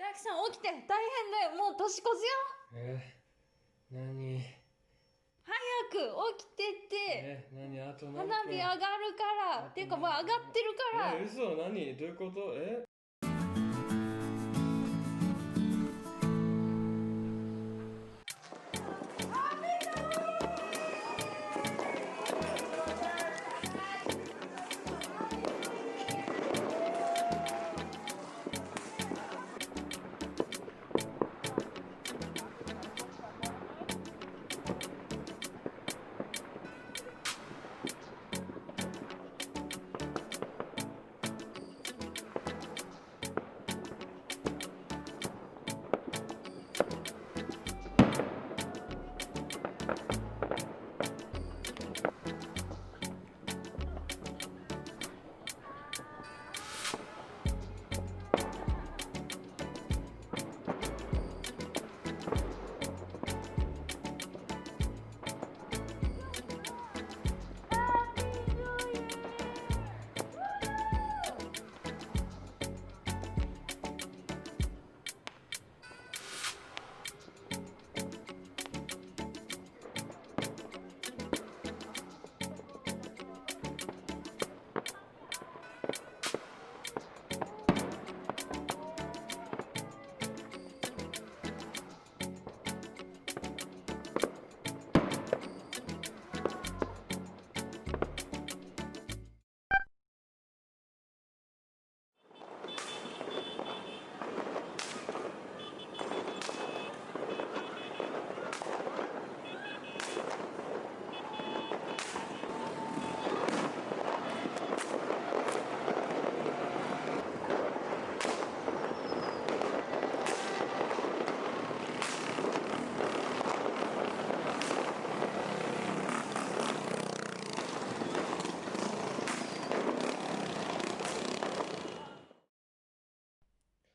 大樹さん起きて、大変だよ、もう年越すよ。何？早く起きてって。何？あと何分？花火上がるから。っていうかもう上がってるから。嘘？何？どういうこと？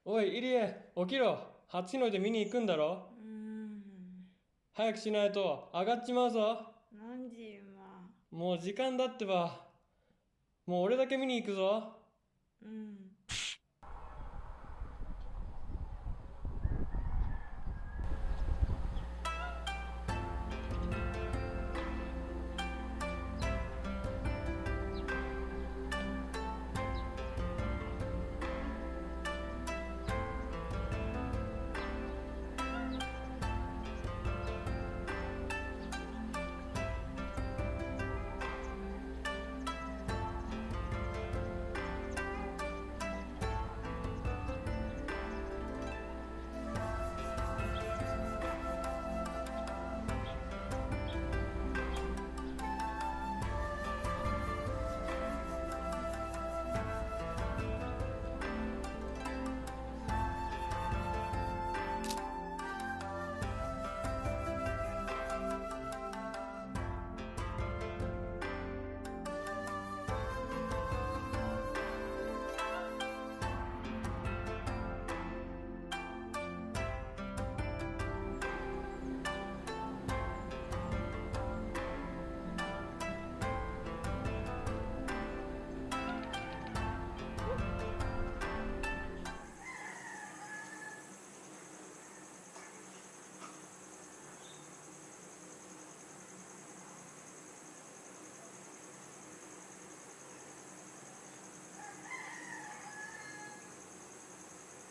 おい、入江、起きろ。初日の出見に行くんだろ。早くしないと上がっちまうぞ。何時今？もう時間だってば。もう俺だけ見に行くぞ。